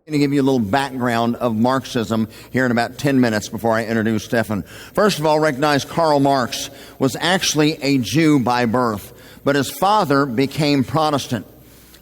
To give you a little background of Marxism here in about 10 minutes before I introduce Stefan. First of all, recognize Karl Marx was actually a Jew by birth, but his father became Protestant.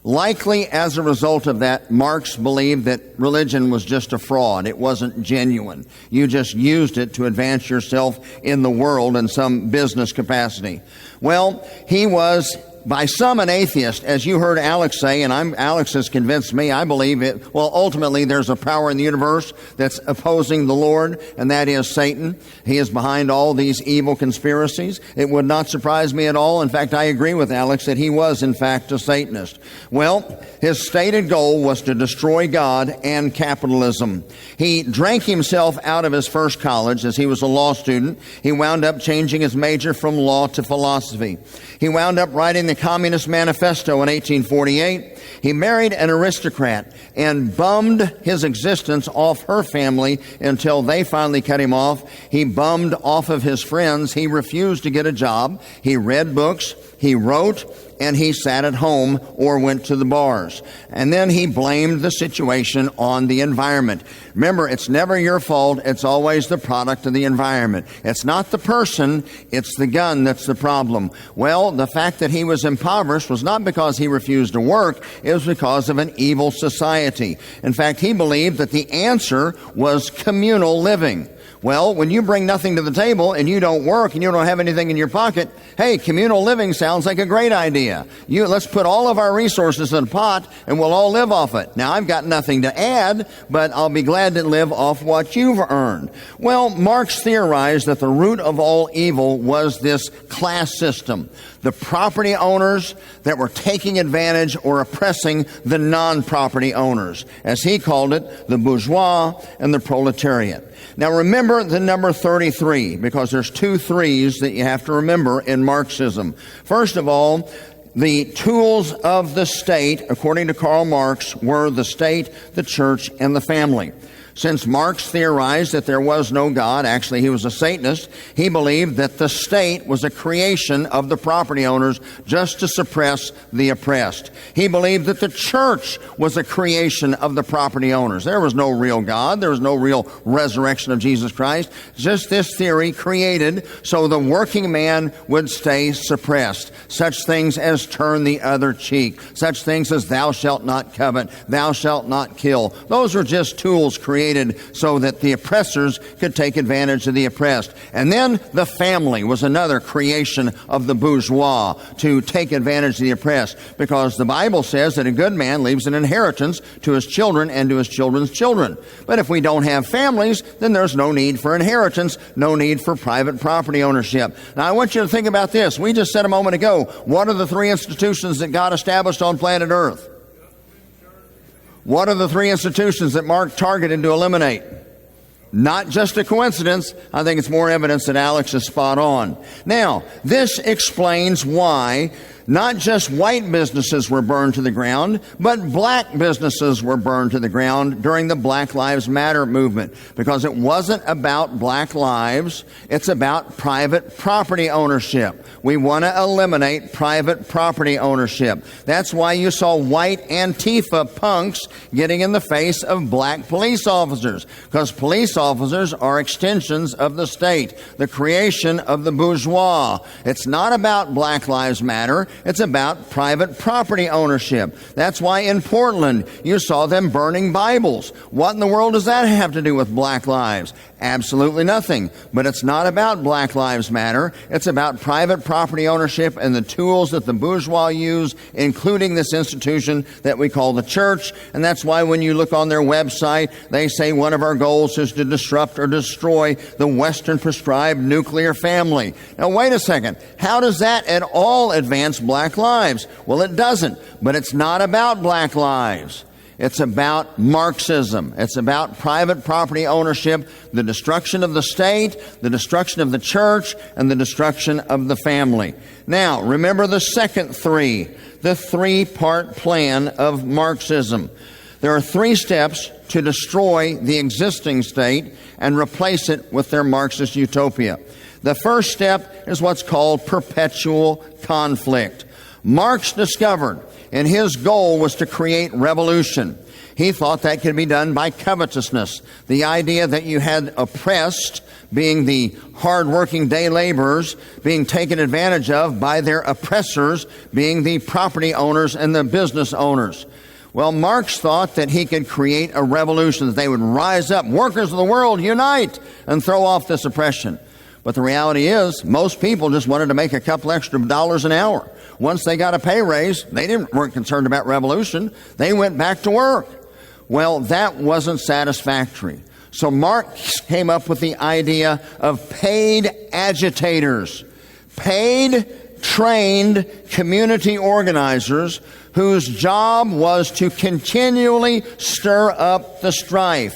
Likely as a result of that, Marx believed that religion was just a fraud. It wasn't genuine. You just used it to advance yourself in the world in some business capacity. Well, he was by some an atheist, as you heard Alex say, and Alex has convinced me, I believe it. Well, ultimately, there's a power in the universe that's opposing the Lord, and that is Satan. He is behind all these evil conspiracies. It would not surprise me at all. In fact, I agree with Alex that he was, in fact, a Satanist. Well, his stated goal was to destroy God and capitalism. He drank himself out of his first college as he was a law student. He wound up changing his major from law to philosophy. He wound up writing the Communist Manifesto in 1848. He married an aristocrat and bummed his existence off her family until they finally cut him off. He bummed off of his friends. He refused to get a job. He read books. He wrote, and he sat at home or went to the bars. And then he blamed the situation on the environment. Remember, it's never your fault. It's always the product of the environment. It's not the person, it's the gun that's the problem. Well, the fact that he was impoverished was not because he refused to work. It was because of an evil society. In fact, he believed that the answer was communal living. Well, when you bring nothing to the table and you don't work and you don't have anything in your pocket, hey, communal living sounds like a great idea. Let's put all of our resources in a pot and we'll all live off it. Now, I've got nothing to add, but I'll be glad to live off what you've earned. Well, Marx theorized that the root of all evil was this class system. The property owners that were taking advantage or oppressing the non-property owners. As he called it, the bourgeois and the proletariat. Now remember the number 33, because there's two threes that you have to remember in Marxism. First of all, the tools of the state, according to Karl Marx, were the state, the church, and the family. Since Marx theorized that there was no God, actually he was a Satanist, he believed that the state was a creation of the property owners just to suppress the oppressed. He believed that the church was a creation of the property owners. There was no real God. There was no real resurrection of Jesus Christ. Just this theory created so the working man would stay suppressed. Such things as turn the other cheek. Such things as thou shalt not covet, thou shalt not kill. Those were just tools created so that the oppressors could take advantage of the oppressed. And then the family was another creation of the bourgeois to take advantage of the oppressed, because the Bible says that a good man leaves an inheritance to his children and to his children's children. But if we don't have families, then there's no need for inheritance, no need for private property ownership. Now, I want you to think about this. We just said a moment ago, what are the three institutions that God established on planet Earth? What are the three institutions that Marx targeted to eliminate? Not just a coincidence. I think it's more evidence that Alex is spot on. Now, this explains why not just white businesses were burned to the ground, but black businesses were burned to the ground during the Black Lives Matter movement. Because it wasn't about black lives, it's about private property ownership. We want to eliminate private property ownership. That's why you saw white Antifa punks getting in the face of black police officers. Because police officers are extensions of the state, the creation of the bourgeois. It's not about Black Lives Matter. It's about private property ownership. That's why in Portland you saw them burning Bibles. What in the world does that have to do with black lives? Absolutely nothing. But it's not about Black Lives Matter. It's about private property ownership and the tools that the bourgeois use, including this institution that we call the church. And that's why when you look on their website, they say one of our goals is to disrupt or destroy the Western prescribed nuclear family. Now, wait a second. How does that at all advance black lives? Well, it doesn't. But it's not about black lives. It's about Marxism. It's about private property ownership, the destruction of the state, the destruction of the church, and the destruction of the family. Now, remember the second three, the three-part plan of Marxism. There are 3 steps to destroy the existing state and replace it with their Marxist utopia. The first step is what's called perpetual conflict. Marx discovered, and his goal was to create revolution. He thought that could be done by covetousness, the idea that you had oppressed, being the hard-working day laborers, being taken advantage of by their oppressors, being the property owners and the business owners. Well, Marx thought that he could create a revolution, that they would rise up, workers of the world, unite, and throw off this oppression. But the reality is, most people just wanted to make a couple extra dollars an hour. Once they got a pay raise, they weren't concerned about revolution. They went back to work. Well, that wasn't satisfactory. So Marx came up with the idea of paid agitators, paid, trained community organizers whose job was to continually stir up the strife.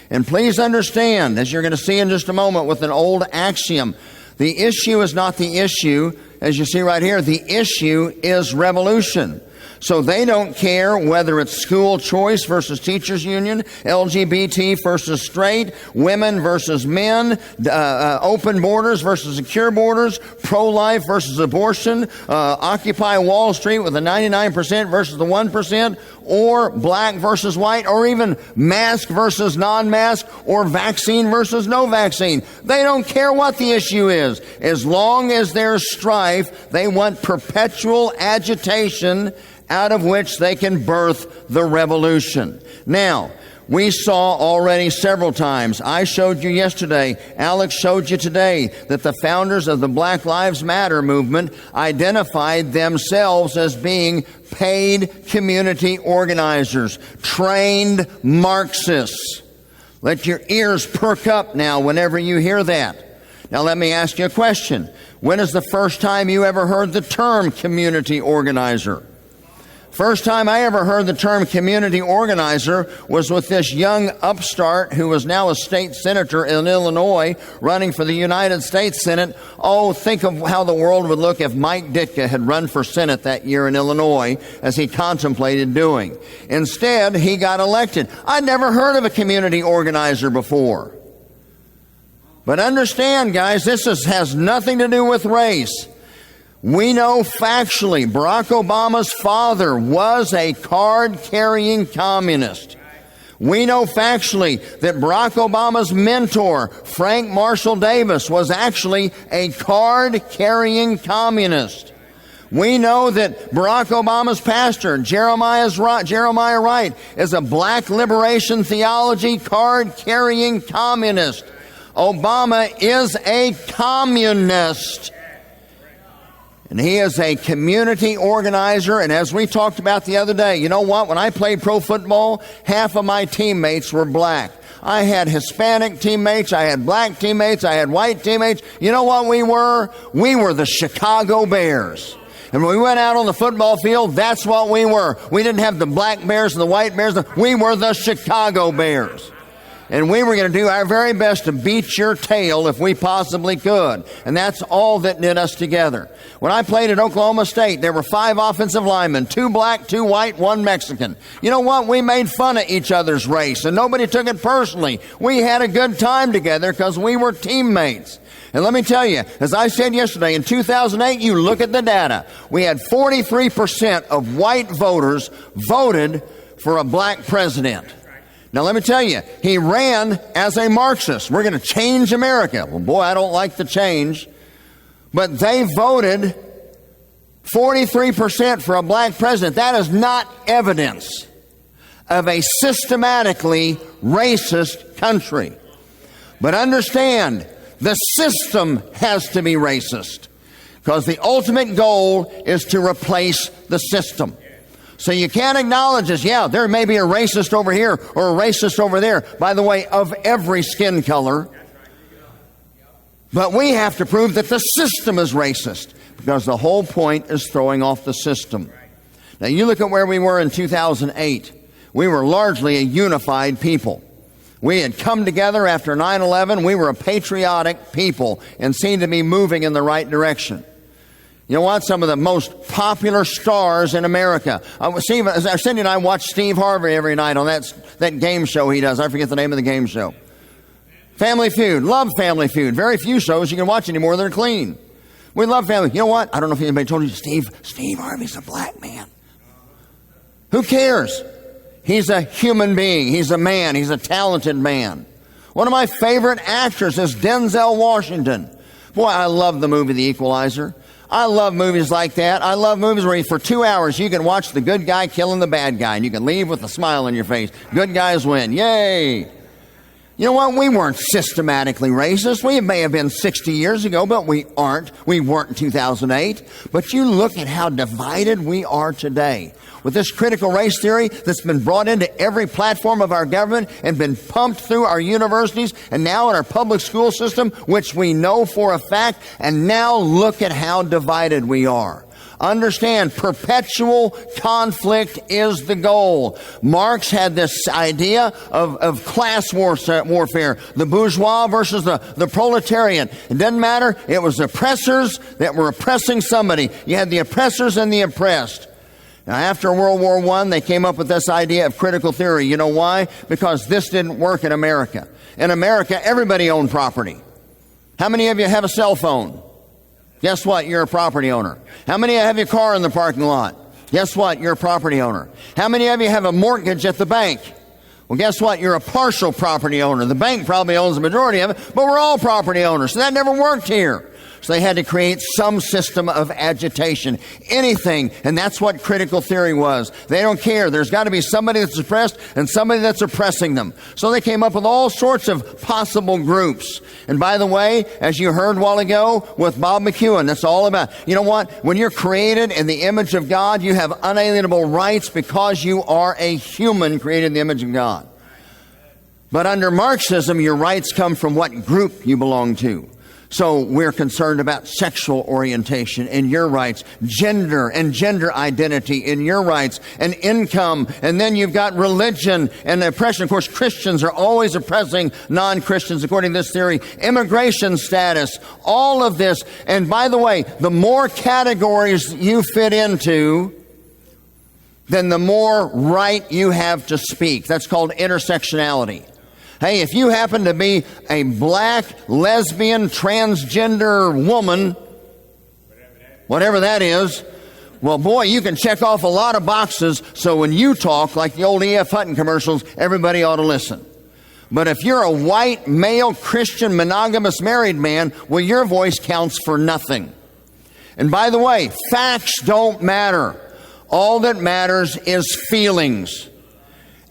And please understand, as you're going to see in just a moment with an old axiom, the issue is not the issue. As you see right here, the issue is revolution. So they don't care whether it's school choice versus teachers union, LGBT versus straight, women versus men, open borders versus secure borders, pro-life versus abortion, Occupy Wall Street with the 99% versus the 1%, or black versus white, or even mask versus non-mask, or vaccine versus no vaccine. They don't care what the issue is. As long as there's strife, they want perpetual agitation out of which they can birth the revolution. Now, we saw already several times, I showed you yesterday, Alex showed you today, that the founders of the Black Lives Matter movement identified themselves as being paid community organizers, trained Marxists. Let your ears perk up now whenever you hear that. Now let me ask you a question. When is the first time you ever heard the term community organizer? First time I ever heard the term community organizer was with this young upstart who was now a state senator in Illinois running for the United States Senate. Oh, think of how the world would look if Mike Ditka had run for Senate that year in Illinois, as he contemplated doing. Instead, he got elected. I'd never heard of a community organizer before. But understand, guys, this has nothing to do with race. We know factually Barack Obama's father was a card-carrying communist. We know factually that Barack Obama's mentor, Frank Marshall Davis, was actually a card-carrying communist. We know that Barack Obama's pastor, Jeremiah Wright, is a black liberation theology card-carrying communist. Obama is a communist. And he is a community organizer. And as we talked about the other day, you know what? When I played pro football, half of my teammates were black. I had Hispanic teammates. I had black teammates. I had white teammates. You know what we were? We were the Chicago Bears. And when we went out on the football field, that's what we were. We didn't have the black Bears and the white Bears. We were the Chicago Bears. And we were going to do our very best to beat your tail if we possibly could. And that's all that knit us together. When I played at Oklahoma State, there were 5 offensive linemen, 2 black, 2 white, 1 Mexican. You know what? We made fun of each other's race, and nobody took it personally. We had a good time together because we were teammates. And let me tell you, as I said yesterday, in 2008, you look at the data. We had 43% of white voters voted for a black president. Now, let me tell you, he ran as a Marxist. We're going to change America. Well, boy, I don't like the change. But they voted 43% for a black president. That is not evidence of a systematically racist country. But understand, the system has to be racist, because the ultimate goal is to replace the system. So you can't acknowledge this. Yeah, there may be a racist over here or a racist over there, by the way, of every skin color. But we have to prove that the system is racist, because the whole point is throwing off the system. Now, you look at where we were in 2008. We were largely a unified people. We had come together after 9/11. We were a patriotic people and seemed to be moving in the right direction. You know what? Some of the most popular stars in America. Cindy and I watch Steve Harvey every night on that game show he does. I forget the name of the game show. Family Feud. Love Family Feud. Very few shows you can watch anymore that are clean. We love Family. You know what? I don't know if anybody told you, Steve Harvey's a black man. Who cares? He's a human being. He's a man. He's a talented man. One of my favorite actors is Denzel Washington. Boy, I love the movie The Equalizer. I love movies like that. I love movies where for 2 hours you can watch the good guy killing the bad guy and you can leave with a smile on your face. Good guys win. Yay! You know what? We weren't systematically racist. We may have been 60 years ago, but we aren't. We weren't in 2008. But you look at how divided we are today. With this critical race theory that's been brought into every platform of our government and been pumped through our universities and now in our public school system, which we know for a fact, and now look at how divided we are. Understand, perpetual conflict is the goal. Marx had this idea of class warfare, the bourgeois versus the proletariat. It doesn't matter. It was oppressors that were oppressing somebody. You had the oppressors and the oppressed. Now, after World War I, they came up with this idea of critical theory. You know why? Because this didn't work in America. In America, everybody owned property. How many of you have a cell phone? Guess what? You're a property owner. How many have your car in the parking lot? Guess what? You're a property owner. How many of you have a mortgage at the bank? Well, guess what? You're a partial property owner. The bank probably owns the majority of it, but we're all property owners. So that never worked here. So they had to create some system of agitation, anything, and that's what critical theory was. They don't care. There's got to be somebody that's oppressed and somebody that's oppressing them. So they came up with all sorts of possible groups. And by the way, as you heard a while ago with Bob McEwen, that's all about, you know what? When you're created in the image of God, you have unalienable rights because you are a human created in the image of God. But under Marxism, your rights come from what group you belong to. So we're concerned about sexual orientation and your rights, gender and gender identity in your rights, and income. And then you've got religion and oppression. Of course, Christians are always oppressing non-Christians according to this theory. Immigration status, all of this. And by the way, the more categories you fit into, then the more right you have to speak. That's called intersectionality. Hey, if you happen to be a black, lesbian, transgender woman, whatever that is, well, boy, you can check off a lot of boxes, so when you talk, like the old E.F. Hutton commercials, everybody ought to listen. But if you're a white, male, Christian, monogamous, married man, well, your voice counts for nothing. And by the way, facts don't matter. All that matters is feelings.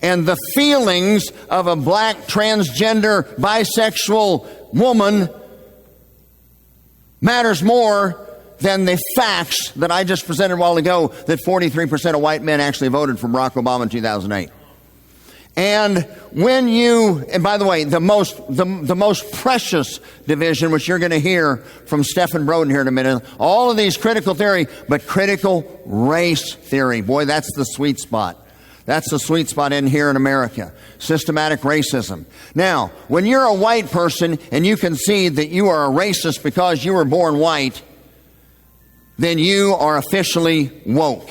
And the feelings of a black, transgender, bisexual woman matters more than the facts that I just presented a while ago that 43% of white men actually voted for Barack Obama in 2008. And and by the way, the most precious division, which you're going to hear from Stephen Broden here in a minute, all of these critical theory, but critical race theory. Boy, that's the sweet spot. That's the sweet spot in here in America. Systematic racism. Now, when you're a white person and you concede that you are a racist because you were born white, then you are officially woke.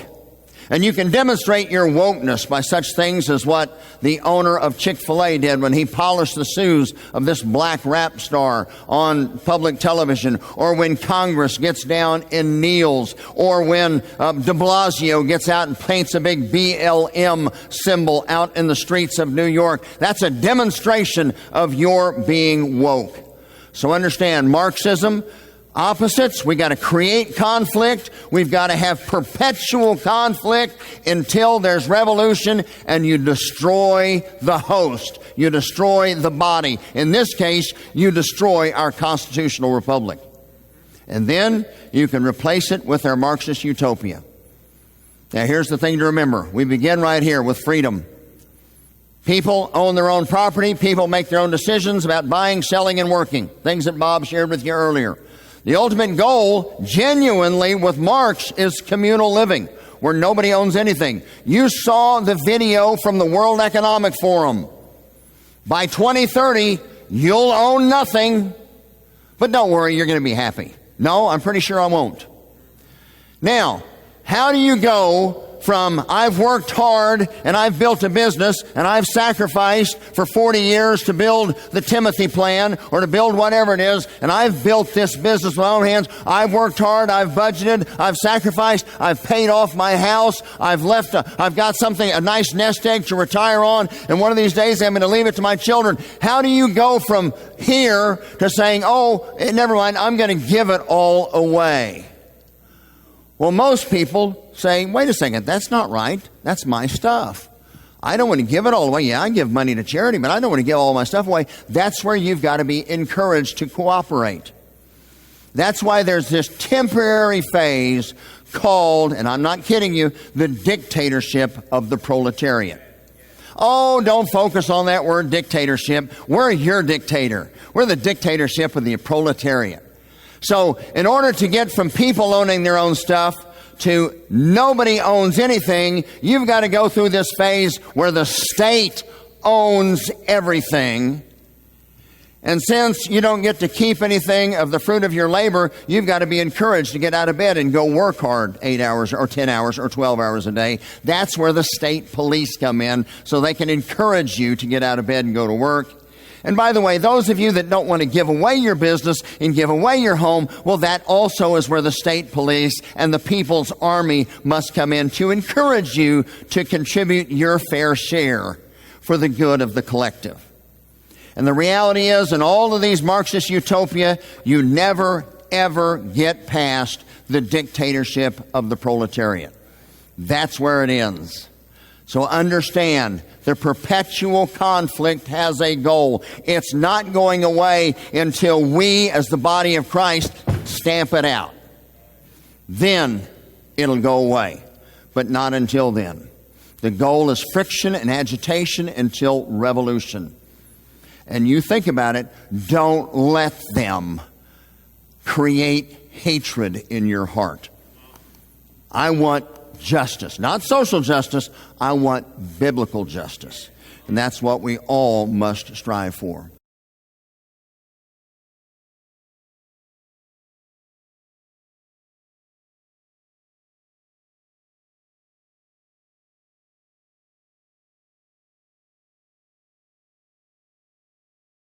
And you can demonstrate your wokeness by such things as what the owner of Chick-fil-A did when he polished the shoes of this black rap star on public television, or when Congress gets down and kneels, or when de Blasio gets out and paints a big BLM symbol out in the streets of New York. That's a demonstration of your being woke. So understand, Marxism Opposites, we got to create conflict. We've got to have perpetual conflict until there's revolution and you destroy the host. You destroy the body. In this case, you destroy our constitutional republic. And then you can replace it with our Marxist utopia. Now, here's the thing to remember. We begin right here with freedom. People own their own property. People make their own decisions about buying, selling, and working. Things that Bob shared with you earlier. The ultimate goal, genuinely, with Marx is communal living, where nobody owns anything. You saw the video from the World Economic Forum. By 2030, you'll own nothing. But don't worry, you're going to be happy. No, I'm pretty sure I won't. Now, how do you go from I've worked hard and I've built a business and I've sacrificed for 40 years to build the Timothy plan or to build whatever it is, and I've built this business with my own hands. I've worked hard, I've budgeted, I've sacrificed, I've paid off my house, I've got something, a nice nest egg to retire on, and one of these days I'm going to leave it to my children. How do you go from here to saying, oh, never mind, I'm going to give it all away? Well, most people say, wait a second, that's not right. That's my stuff. I don't want to give it all away. Yeah, I give money to charity, but I don't want to give all my stuff away. That's where you've got to be encouraged to cooperate. That's why there's this temporary phase called, and I'm not kidding you, the dictatorship of the proletariat. Oh, don't focus on that word dictatorship. We're your dictator. We're the dictatorship of the proletariat. So in order to get from people owning their own stuff to nobody owns anything, you've got to go through this phase where the state owns everything. And since you don't get to keep anything of the fruit of your labor, you've got to be encouraged to get out of bed and go work hard 8 hours or 10 hours or 12 hours a day. That's where the state police come in, so they can encourage you to get out of bed and go to work. And by the way, those of you that don't want to give away your business and give away your home, well, that also is where the state police and the people's army must come in to encourage you to contribute your fair share for the good of the collective. And the reality is, in all of these Marxist utopia, you never, ever get past the dictatorship of the proletariat. That's where it ends. So understand, the perpetual conflict has a goal. It's not going away until we, as the body of Christ, stamp it out. Then it'll go away, but not until then. The goal is friction and agitation until revolution. And you think about it, don't let them create hatred in your heart. I want justice, not social justice. I want biblical justice. And that's what we all must strive for.